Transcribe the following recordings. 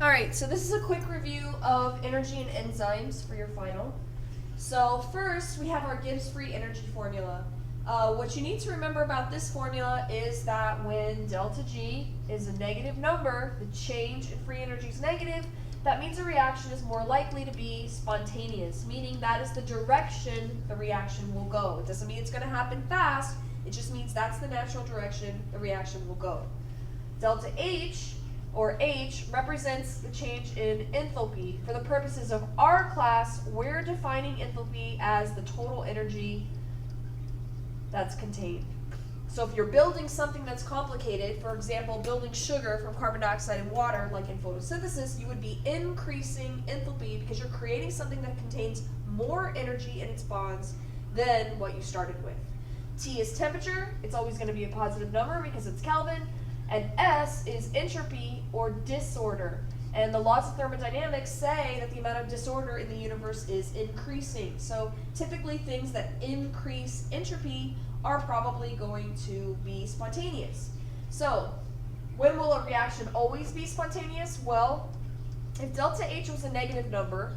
All right, so this is a quick review of energy and enzymes for your final. So first, we have our Gibbs free energy formula. What you need to remember about this formula is that when delta G is a negative number, the change in free energy is negative, that means a reaction is more likely to be spontaneous, meaning that is the direction the reaction will go. It doesn't mean it's going to happen fast, it just means that's the natural direction the reaction will go. Delta H, or H, represents the change in enthalpy. For the purposes of our class, we're defining enthalpy as the total energy that's contained. So if you're building something that's complicated, for example, building sugar from carbon dioxide and water, like in photosynthesis, you would be increasing enthalpy because you're creating something that contains more energy in its bonds than what you started with. T is temperature. It's always going to be a positive number because it's Kelvin. And S is entropy or disorder. And the laws of thermodynamics say that the amount of disorder in the universe is increasing. So typically things that increase entropy are probably going to be spontaneous. So when will a reaction always be spontaneous? Well, if delta H was a negative number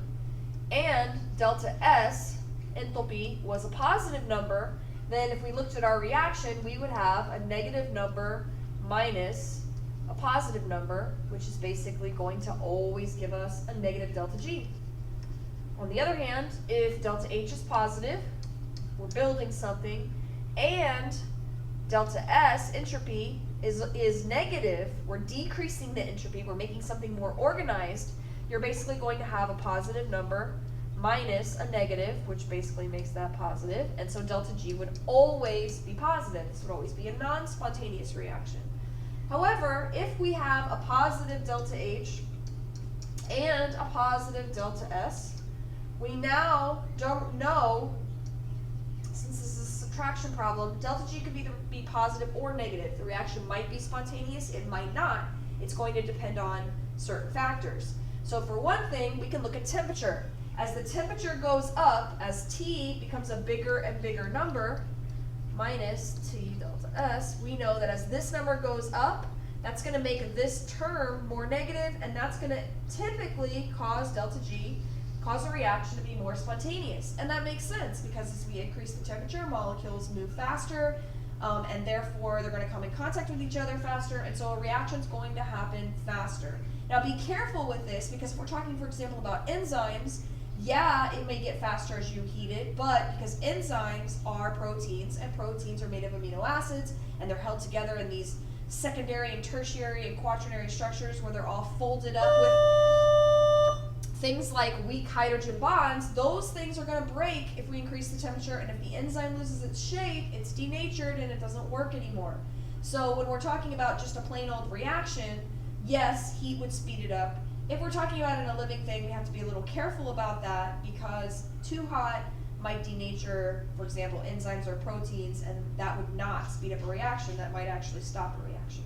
and delta S, enthalpy, was a positive number, then if we looked at our reaction, we would have a negative number minus a positive number, which is basically going to always give us a negative delta G. On the other hand, if delta H is positive, we're building something, and delta S, entropy, is negative, we're decreasing the entropy, we're making something more organized, you're basically going to have a positive number minus a negative, which basically makes that positive, and so delta G would always be positive. This would always be a non-spontaneous reaction. However, if we have a positive delta H and a positive delta S, we now don't know, since this is a subtraction problem, delta G could be positive or negative. The reaction might be spontaneous, it might not. It's going to depend on certain factors. So for one thing, we can look at temperature. As the temperature goes up, as T becomes a bigger and bigger number, minus T delta S, we know that as this number goes up, that's going to make this term more negative, and that's going to typically cause delta G, cause a reaction to be more spontaneous. And that makes sense because as we increase the temperature, molecules move faster, and therefore they're going to come in contact with each other faster, and so a reaction is going to happen faster. Now be careful with this because if we're talking, for example, about enzymes, yeah, it may get faster as you heat it, but because enzymes are proteins, and proteins are made of amino acids, and they're held together in these secondary and tertiary and quaternary structures where they're all folded up with things like weak hydrogen bonds, those things are going to break if we increase the temperature, and if the enzyme loses its shape, it's denatured and it doesn't work anymore. So when we're talking about just a plain old reaction, yes, heat would speed it up. If we're talking about in a living thing, we have to be a little careful about that because too hot might denature, for example, enzymes or proteins, and that would not speed up a reaction. That might actually stop a reaction.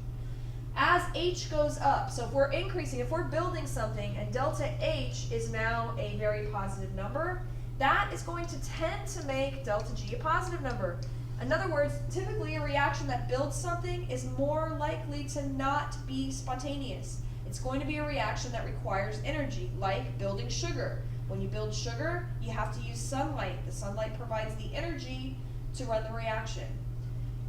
As H goes up, so if we're increasing, if we're building something and delta H is now a very positive number, that is going to tend to make delta G a positive number. In other words, typically a reaction that builds something is more likely to not be spontaneous. It's going to be a reaction that requires energy, like building sugar. When you build sugar, you have to use sunlight. The sunlight provides the energy to run the reaction.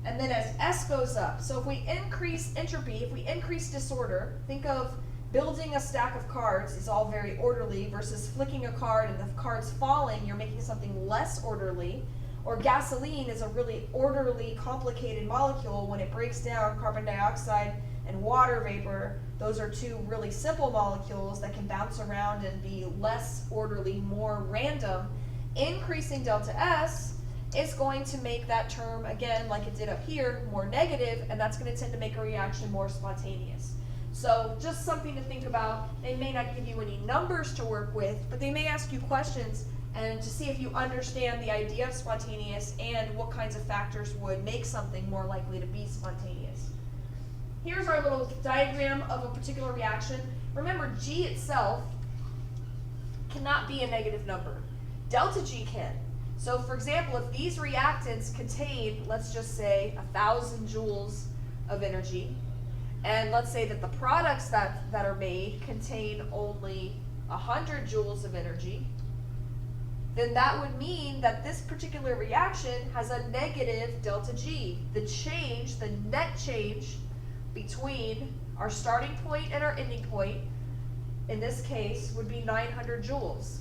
And then as S goes up, so if we increase entropy, if we increase disorder, think of building a stack of cards is all very orderly versus flicking a card and the card's falling, you're making something less orderly. Or gasoline is a really orderly, complicated molecule. When it breaks down, carbon dioxide and water vapor, those are two really simple molecules that can bounce around and be less orderly, more random. Increasing delta S is going to make that term, again, like it did up here, more negative, and that's going to tend to make a reaction more spontaneous. So just something to think about. They may not give you any numbers to work with, but they may ask you questions and to see if you understand the idea of spontaneous and what kinds of factors would make something more likely to be spontaneous. Here's our little diagram of a particular reaction. Remember, G itself cannot be a negative number. Delta G can. So for example, if these reactants contain, let's just say, 1,000 joules of energy, and let's say that the products that are made contain only 100 joules of energy, then that would mean that this particular reaction has a negative delta G. The change, the net change between our starting point and our ending point, in this case, would be 900 joules.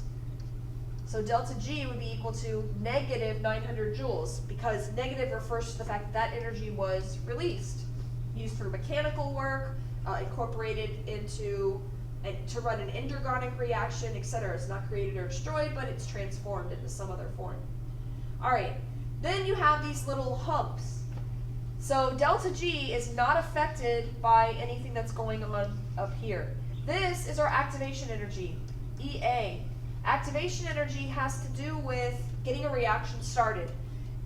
So delta G would be equal to negative 900 joules, because negative refers to the fact that energy was released, used through mechanical work, incorporated into to run an endergonic reaction, etc. It's not created or destroyed, but it's transformed into some other form. All right, then you have these little humps. So delta G is not affected by anything that's going on up here. This is our activation energy, EA. Activation energy has to do with getting a reaction started.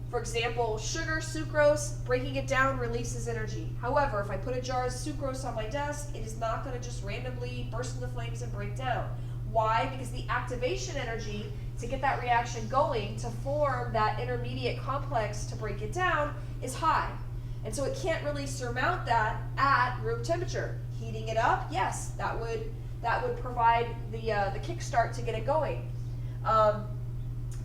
For example, sugar, sucrose, breaking it down releases energy. However, if I put a jar of sucrose on my desk, it is not going to just randomly burst into flames and break down. Why? Because the activation energy to get that reaction going, to form that intermediate complex to break it down, is high. And so it can't really surmount that at room temperature. Heating it up, yes, that would provide the kickstart to get it going.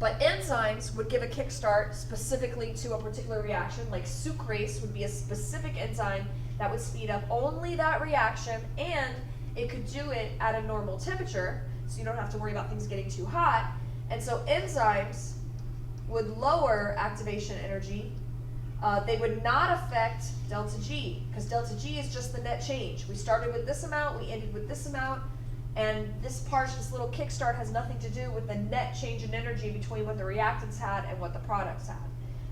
But enzymes would give a kickstart specifically to a particular reaction, like sucrase would be a specific enzyme that would speed up only that reaction, and it could do it at a normal temperature, so you don't have to worry about things getting too hot. And so enzymes would lower activation energy. They would not affect delta G, because delta G is just the net change. We started with this amount, we ended with this amount, and this part, this little kickstart, has nothing to do with the net change in energy between what the reactants had and what the products had.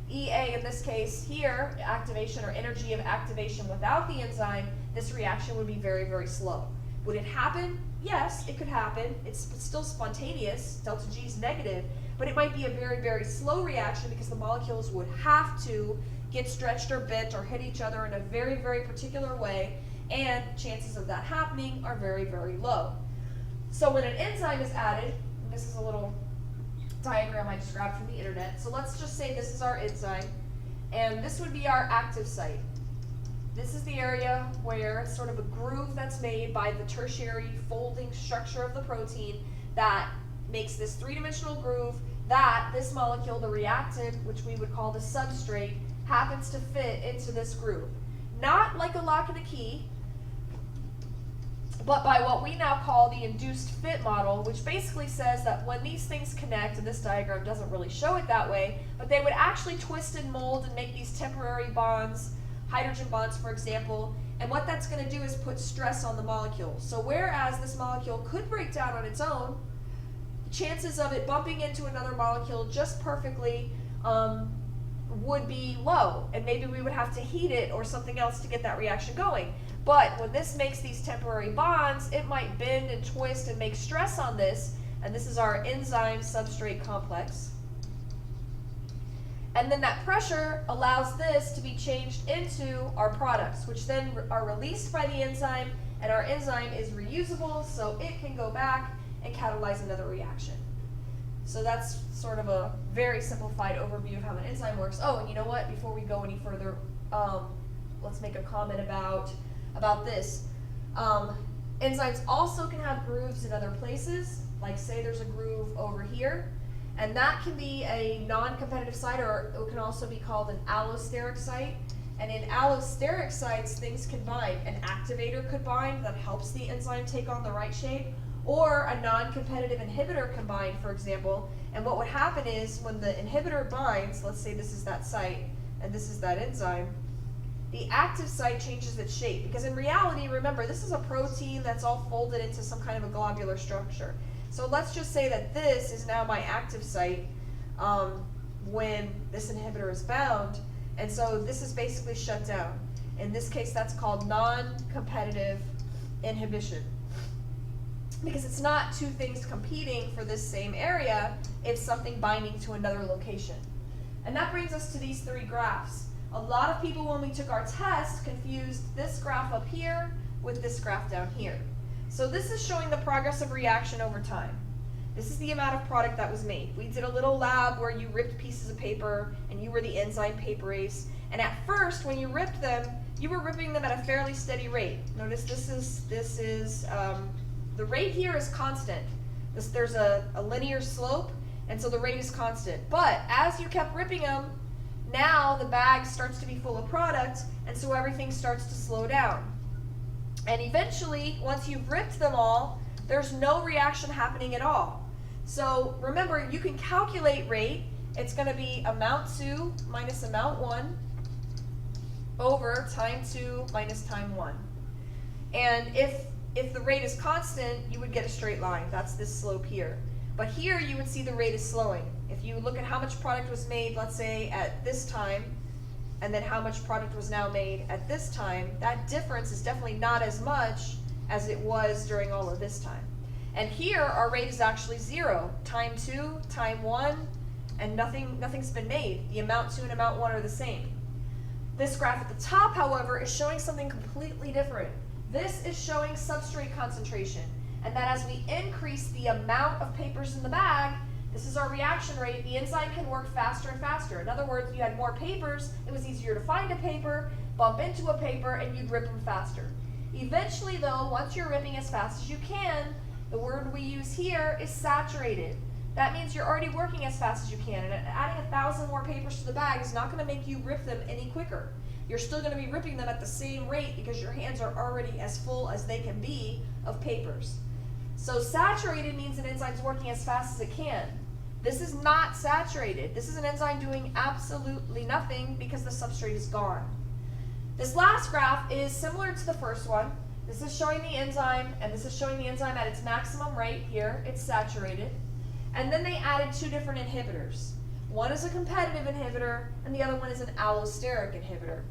EA, in this case here, activation or energy of activation without the enzyme, this reaction would be very, very slow. Would it happen? Yes, it could happen. It's still spontaneous. Delta G is negative, but it might be a very, very slow reaction because the molecules would have to get stretched or bent or hit each other in a very, very particular way, and chances of that happening are very, very low. So when an enzyme is added, and this is a little diagram I just grabbed from the internet, so let's just say this is our enzyme, and this would be our active site. This is the area where it's sort of a groove that's made by the tertiary folding structure of the protein that makes this three-dimensional groove that this molecule, the reactant, which we would call the substrate, happens to fit into this groove. Not like a lock and a key, but by what we now call the Induced Fit Model, which basically says that when these things connect, and this diagram doesn't really show it that way, but they would actually twist and mold and make these temporary bonds, hydrogen bonds for example, and what that's going to do is put stress on the molecule. So whereas this molecule could break down on its own, the chances of it bumping into another molecule just perfectly would be low, and maybe we would have to heat it or something else to get that reaction going. But when this makes these temporary bonds, it might bend and twist and make stress on this, and this is our enzyme substrate complex. And then that pressure allows this to be changed into our products, which then are released by the enzyme, and our enzyme is reusable, so it can go back and catalyze another reaction. So that's sort of a very simplified overview of how an enzyme works. Oh, and you know what? Before we go any further, let's make a comment about this. Enzymes also can have grooves in other places, like say there's a groove over here, and that can be a non-competitive site, or it can also be called an allosteric site. And in allosteric sites, things can bind. An activator could bind that helps the enzyme take on the right shape, or a non-competitive inhibitor can bind, for example. And what would happen is when the inhibitor binds, let's say this is that site, and this is that enzyme, the active site changes its shape, because in reality, remember, this is a protein that's all folded into some kind of a globular structure. So let's just say that this is now my active site when this inhibitor is bound, and so this is basically shut down. In this case, that's called non-competitive inhibition, because it's not two things competing for this same area, it's something binding to another location. And that brings us to these three graphs. A lot of people, when we took our test, confused this graph up here with this graph down here. So this is showing the progress of reaction over time. This is the amount of product that was made. We did a little lab where you ripped pieces of paper and you were the enzyme paperase. And at first, when you ripped them, you were ripping them at a fairly steady rate. Notice the rate here is constant. There's a linear slope, and so the rate is constant. But as you kept ripping them, now the bag starts to be full of product, and so everything starts to slow down. And eventually, once you've ripped them all, there's no reaction happening at all. So remember, you can calculate rate. It's going to be amount 2 minus amount 1 over time 2 minus time 1. And if the rate is constant, you would get a straight line. That's this slope here. But here you would see the rate is slowing. If you look at how much product was made, let's say at this time, and then how much product was now made at this time, that difference is definitely not as much as it was during all of this time. And here our rate is actually 0. Time 2, time 1, and nothing's been made. The amount 2 and amount 1 are the same. This graph at the top, however, is showing something completely different. This is showing substrate concentration, and that as we increase the amount of papers in the bag, this is our reaction rate, the enzyme can work faster and faster. In other words, you had more papers, it was easier to find a paper, bump into a paper, and you'd rip them faster. Eventually though, once you're ripping as fast as you can, the word we use here is saturated. That means you're already working as fast as you can, and adding 1,000 more papers to the bag is not going to make you rip them any quicker. You're still going to be ripping them at the same rate because your hands are already as full as they can be of papers. So saturated means an enzyme's working as fast as it can. This is not saturated. This is an enzyme doing absolutely nothing because the substrate is gone. This last graph is similar to the first one. This is showing the enzyme, and this is showing the enzyme at its maximum rate here. It's saturated. And then they added 2 different inhibitors. One is a competitive inhibitor, and the other one is an allosteric inhibitor,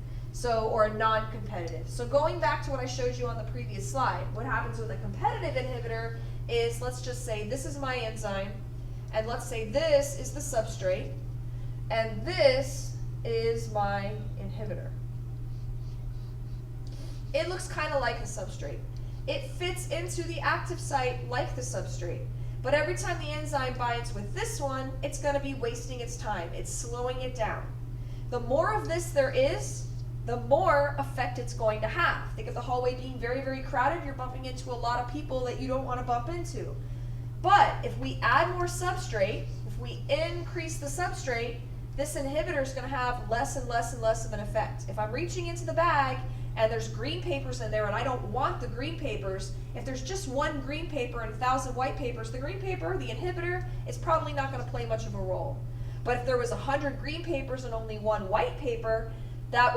or a non-competitive. So going back to what I showed you on the previous slide, what happens with a competitive inhibitor is, let's just say this is my enzyme, and let's say this is the substrate, and this is my inhibitor. It looks kind of like the substrate. It fits into the active site like the substrate. But every time the enzyme binds with this one, it's going to be wasting its time. It's slowing it down. The more of this there is, the more effect it's going to have. Think of the hallway being very, very crowded. You're bumping into a lot of people that you don't want to bump into. But if we add more substrate, if we increase the substrate, this inhibitor is going to have less and less and less of an effect. If I'm reaching into the bag and there's green papers in there and I don't want the green papers, if there's just one green paper and 1,000 white papers, the green paper, the inhibitor, is probably not going to play much of a role. But if there was 100 green papers and only 1 white paper, that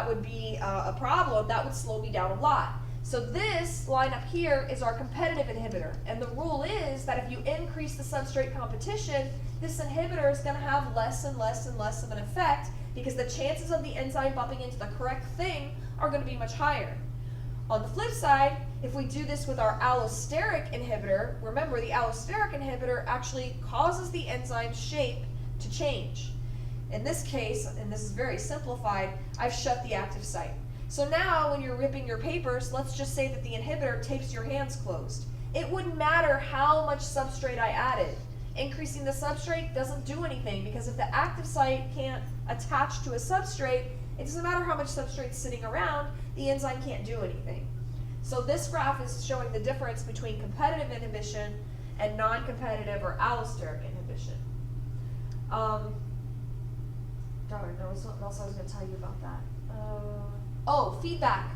would be a problem. That would slow me down a lot. So this line up here is our competitive inhibitor. And the rule is that if you increase the substrate competition, this inhibitor is going to have less and less and less of an effect because the chances of the enzyme bumping into the correct thing are going to be much higher. On the flip side, if we do this with our allosteric inhibitor, remember the allosteric inhibitor actually causes the enzyme shape to change. In this case, and this is very simplified, I've shut the active site. So now when you're ripping your papers, let's just say that the inhibitor tapes your hands closed. It wouldn't matter how much substrate I added. Increasing the substrate doesn't do anything because if the active site can't attach to a substrate, it doesn't matter how much substrate is sitting around, the enzyme can't do anything. So this graph is showing the difference between competitive inhibition and non-competitive or allosteric inhibition. Darn, there was something else I was going to tell you about that. Feedback.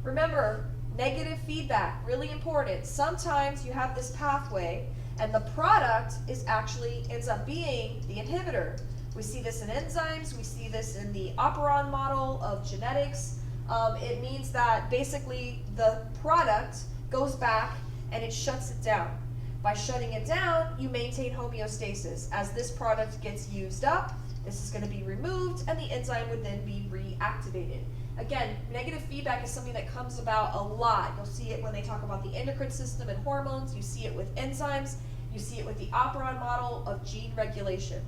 Remember, negative feedback, really important. Sometimes you have this pathway and the product ends up being the inhibitor. We see this in enzymes, we see this in the operon model of genetics. It means that basically the product goes back and it shuts it down. By shutting it down, you maintain homeostasis. As this product gets used up, this is going to be removed and the enzyme would then be reactivated. Again, negative feedback is something that comes about a lot. You'll see it when they talk about the endocrine system and hormones. You see it with enzymes. You see it with the operon model of gene regulation.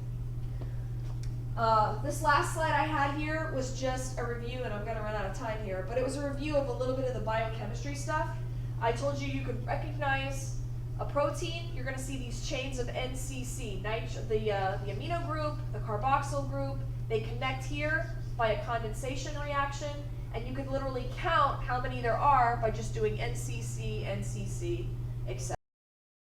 This last slide I had here was just a review, and I'm going to run out of time here, but it was a review of a little bit of the biochemistry stuff. I told you you could recognize a protein. You're going to see these chains of NCC, the amino group, the carboxyl group. They connect here by a condensation reaction, and you can literally count how many there are by just doing NCC, NCC, etc.